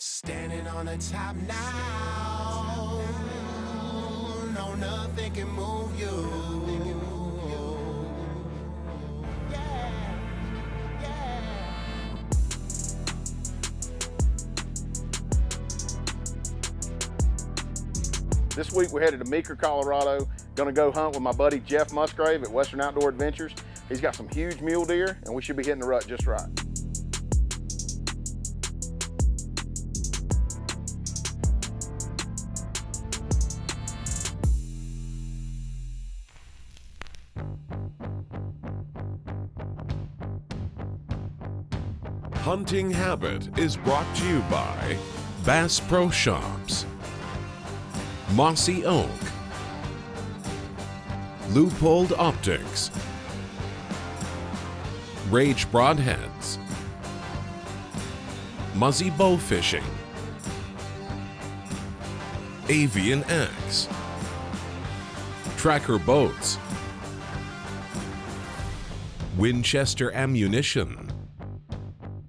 Standing on the top now. No, nothing can move you. Yeah, yeah. This week we're headed to Meeker, Colorado. Gonna go hunt with my buddy Jeff Musgrave at Western Outdoor Adventures. He's got some huge mule deer and we should be hitting the rut just right. Hunting Habit is brought to you by Bass Pro Shops, Mossy Oak, Loophole Optics, Rage Broadheads, Muzzy Bow Fishing, Avian X, Tracker Boats, Winchester Ammunition,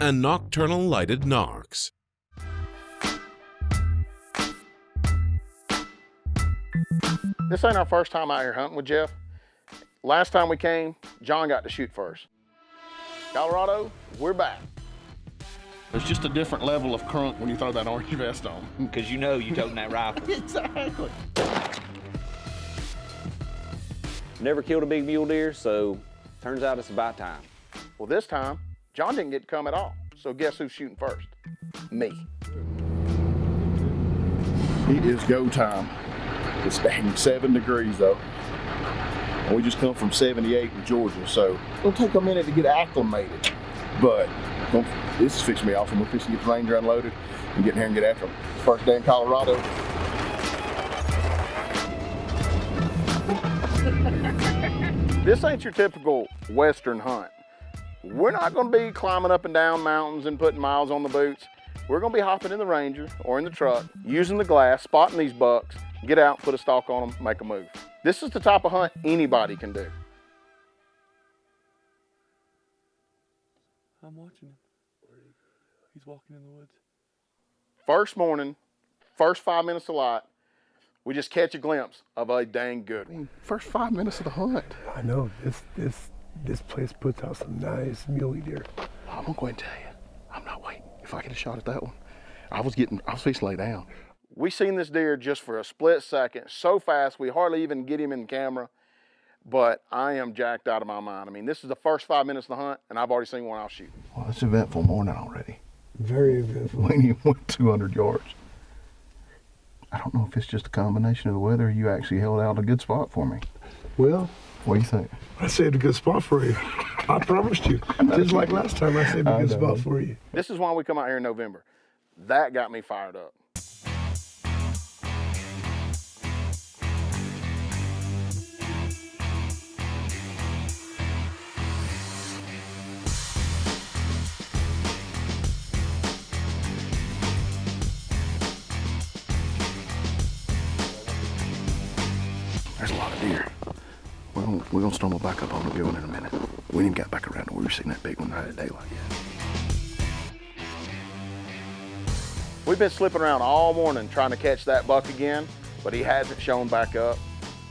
and Nocturnal Lighted Knocks. This ain't our first time out here hunting with Jeff. Last time we came, John got to shoot first. Colorado, we're back. There's just a different level of crunk when you throw that orange vest on. Because you know you're toting that rifle. Exactly. Never killed a big mule deer, so turns out it's about time. Well, this time, John didn't get to come at all. So guess who's shooting first? Me. It is go time. It's dang 7 degrees though. And we just come from 78 in Georgia, so it'll take a minute to get acclimated. But this is fixing me off, and we're fixing to get the Ranger unloaded and get in here and get after them. First day in Colorado. This ain't your typical Western hunt. We're not gonna be climbing up and down mountains and putting miles on the boots. We're gonna be hopping in the Ranger or in the truck, using the glass, spotting these bucks, get out, put a stalk on them, make a move. This is the type of hunt anybody can do. I'm watching him. He's walking in the woods. First morning, first 5 minutes of light, we just catch a glimpse of a dang good one. First 5 minutes of the hunt. I know, this place puts out some nice muley deer. I'm gonna go ahead and tell you, I'm not waiting. If I get a shot at that one, I was fixing to lay down. We seen this deer just for a split second, so fast we hardly even get him in camera, but I am jacked out of my mind. I mean, this is the first 5 minutes of the hunt, and I've already seen one I'll shoot. Well, it's an eventful morning already. Very eventful. We only went 200 yards. I don't know if it's just a combination of the weather or you actually held out a good spot for me. Well, What do you think? I saved a good spot for you. I promised you. Just like last time, I saved a good spot for you. This is why we come out here in November. That got me fired up. There's a lot of deer. We're gonna stumble back up on the good one in a minute. We didn't even got back around and we were seeing that big one right at daylight yet. We've been slipping around all morning trying to catch that buck again, but he hasn't shown back up.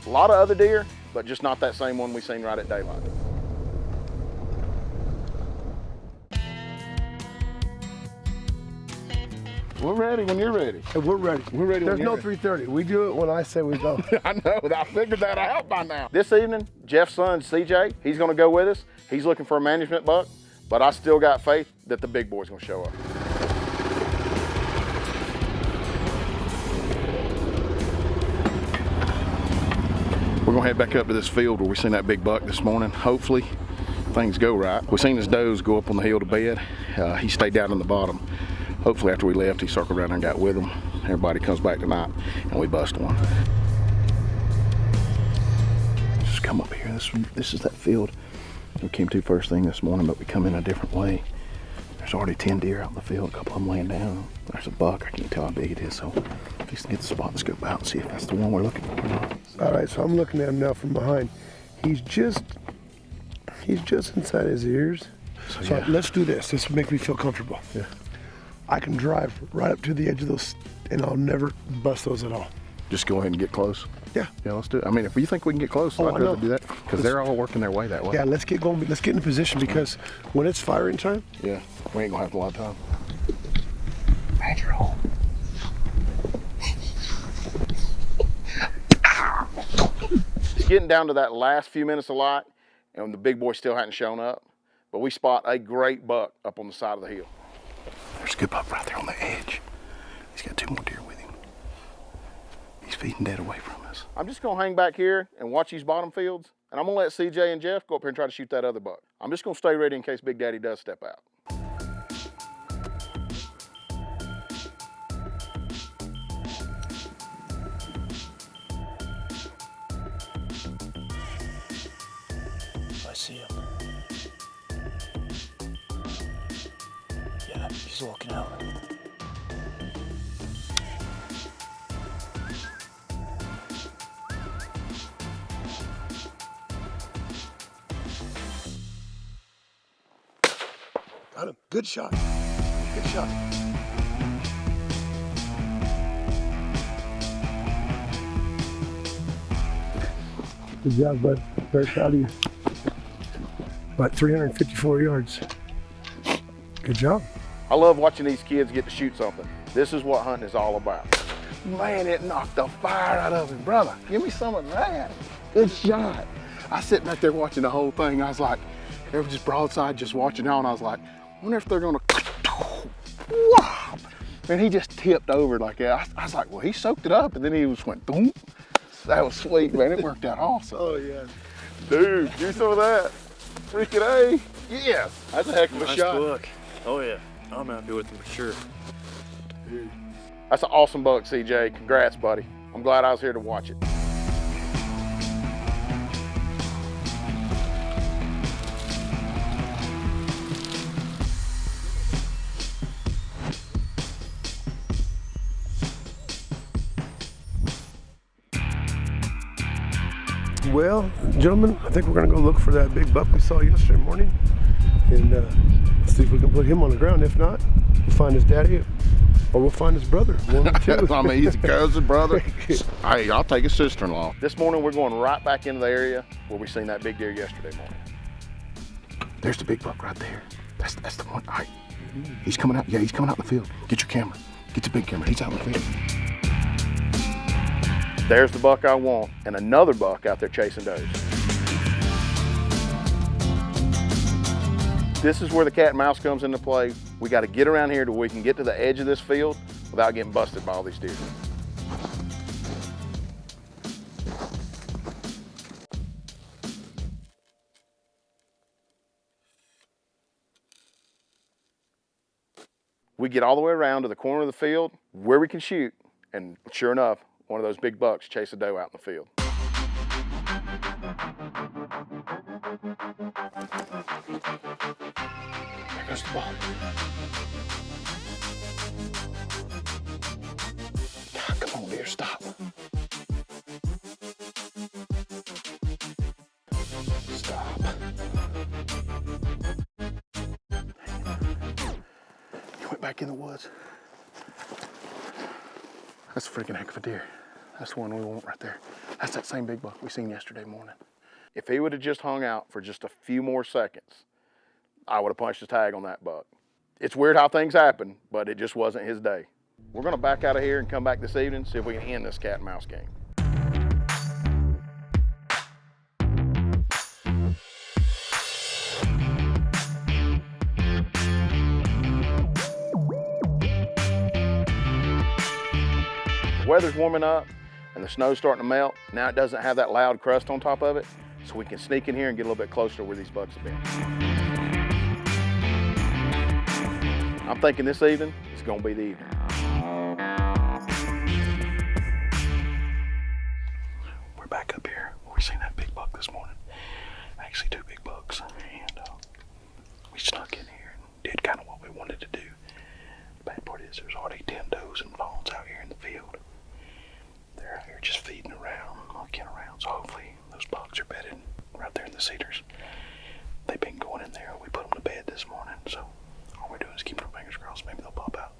A lot of other deer, but just not that same one we seen right at daylight. We're ready when you're ready. Hey, we're ready. We're ready when There's no you're ready. 3:30. We do it when I say we go. I know, I figured that out by now. This evening, Jeff's son, CJ, he's gonna go with us. He's looking for a management buck, but I still got faith that the big boy's gonna show up. We're gonna head back up to this field where we seen that big buck this morning. Hopefully, things go right. We seen his does go up on the hill to bed. He stayed down in the bottom. Hopefully after we left, he circled around and got with them. Everybody comes back tonight and we bust one. Just come up here. This is that field we came to first thing this morning, but we come in a different way. There's already 10 deer out in the field, a couple of them laying down. There's a buck, I can't tell how big it is, so just get the spot and scope out and see if that's the one we're looking for or not. All right, so I'm looking at him now from behind. He's just inside his ears. So yeah. let's do this. This will make me feel comfortable. Yeah. I can drive right up to the edge of those, and I'll never bust those at all. Just go ahead and get close. Yeah. Yeah, let's do it. I mean, if you think we can get close, Oh, I'd I know. rather do that because they're all working their way that way. Yeah, let's get going. Let's get in position because when it's firing time, Yeah, we ain't gonna have a lot of time. Major hole. It's getting down to that last few minutes of light, and the big boy still hadn't shown up. But we spot a great buck up on the side of the hill. There's a good buck right there on the edge. He's got 2 more deer with him. He's feeding dead away from us. I'm just gonna hang back here and watch these bottom fields, and I'm gonna let CJ and Jeff go up here and try to shoot that other buck. I'm just gonna stay ready in case Big Daddy does step out. I see him. Yeah, he's walking out. got him. Good shot. Good shot. Good job, bud. Very proud of you. About 354 yards. Good job. I love watching these kids get to shoot something. This is what hunting is all about. Man, it knocked the fire out of him, brother. Give me some of that. Good shot. I sit back there watching the whole thing. I was like, they were just broadside, just watching out, and I was like, I wonder if they're gonna whop. And he just tipped over like that. I was like, well, he soaked it up, and then he just went boom. That was sweet, man. It worked out awesome. Oh, yeah. Dude, give me some of that. Freaking A. Yes. That's a heck of a shot. Buck. Oh yeah, I'm happy with him for sure. That's an awesome buck, CJ. Congrats, buddy. I'm glad I was here to watch it. Well, gentlemen, I think we're gonna go look for that big buck we saw yesterday morning and see if we can put him on the ground. If not, we'll find his daddy or we'll find his brother. One of the two. I mean, he's a cousin, brother. Hey, I'll take his sister-in-law. This morning, we're going right back into the area where we seen that big deer yesterday morning. There's the big buck right there. That's the one. All right. He's coming out. Yeah, he's coming out in the field. Get your camera. Get the big camera. He's out in the field. There's the buck I want, and another buck out there chasing does. This is where the cat and mouse comes into play. We got to get around here to where we can get to the edge of this field without getting busted by all these deer. We get all the way around to the corner of the field where we can shoot, and sure enough, one of those big bucks chase a doe out in the field. There goes the ball. God, come on, dear, stop. Stop. You went back in the woods. That's a freaking heck of a deer. That's the one we want right there. That's that same big buck we seen yesterday morning. If he would have just hung out for just a few more seconds, I would have punched the tag on that buck. It's weird how things happen, but it just wasn't his day. We're gonna back out of here and come back this evening, see if we can end this cat and mouse game. The weather's warming up and the snow's starting to melt. Now it doesn't have that loud crust on top of it, so we can sneak in here and get a little bit closer to where these bucks have been. I'm thinking this evening is gonna be the evening. We're back up here where we seen that big buck this morning. Actually, 2 big bucks. And we snuck in here and did kind of what we wanted to do. The bad part is there's already 10 does and fawns out here in the field. They're out here just feeding around, looking around. So hopefully those bucks are bedded right there in the cedars. They've been going in there. We put them to bed this morning. So all we're doing is keeping our fingers crossed. Maybe they'll pop out.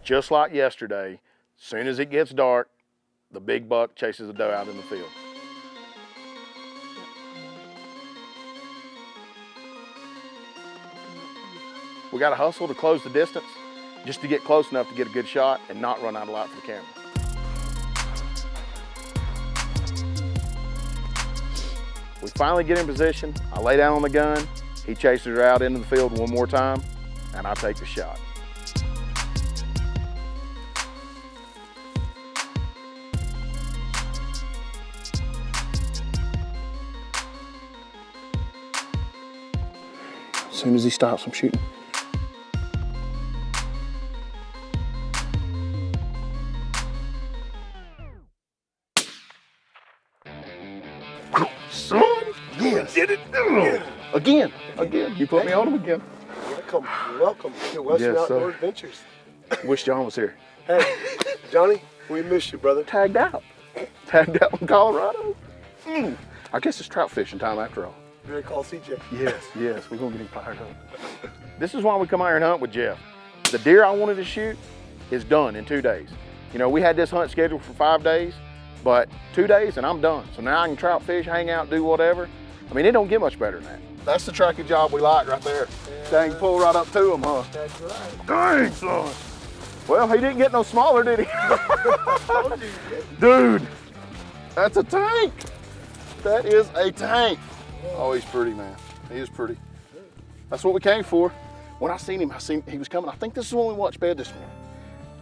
just like yesterday, soon as it gets dark, the big buck chases the doe out in the field. We got to hustle to close the distance just to get close enough to get a good shot and not run out of light for the camera. We finally get in position. I lay down on the gun. He chases her out into the field one more time, and I take the shot. As soon as he stops, I'm shooting. Son, yes. Did it. Again. You put me on him again. Welcome to Western Yes, sir. Outdoor Adventures. Wish John was here. Hey, Johnny, we miss you, brother. Tagged out in Colorado. I guess it's trout fishing time after all. You're gonna call CJ. Yes, we're gonna get him fired up. This is why we come out here and hunt with Jeff. The deer I wanted to shoot is done in 2 days. You know, we had this hunt scheduled for 5 days, but 2 days and I'm done. So now I can trout fish, hang out, do whatever. I mean, it don't get much better than that. That's the tracking job we like right there. Dang, pull right up to him, huh? That's right. Dang, son. Well, he didn't get no smaller, did he? Dude, that's a tank. That is a tank. Oh, he's pretty, man. He is pretty. That's what we came for. When I seen him, he was coming. I think this is when we watched bed this morning.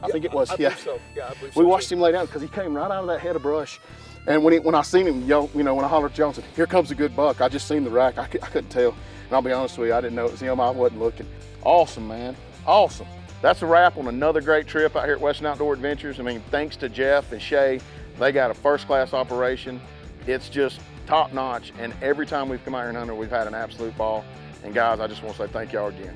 I think it was, I believe so. Yeah, I believe so. We watched him lay down because he came right out of that head of brush. And when I seen him, when I hollered at Johnson, here comes a good buck. I just seen the rack. I couldn't tell. And I'll be honest with you, I didn't know it was him. I wasn't looking. Awesome, man. Awesome. That's a wrap on another great trip out here at Western Outdoor Adventures. I mean, thanks to Jeff and Shay, they got a first-class operation. It's just top-notch. And every time we've come out here and hunted, we've had an absolute ball. And guys, I just want to say thank y'all again.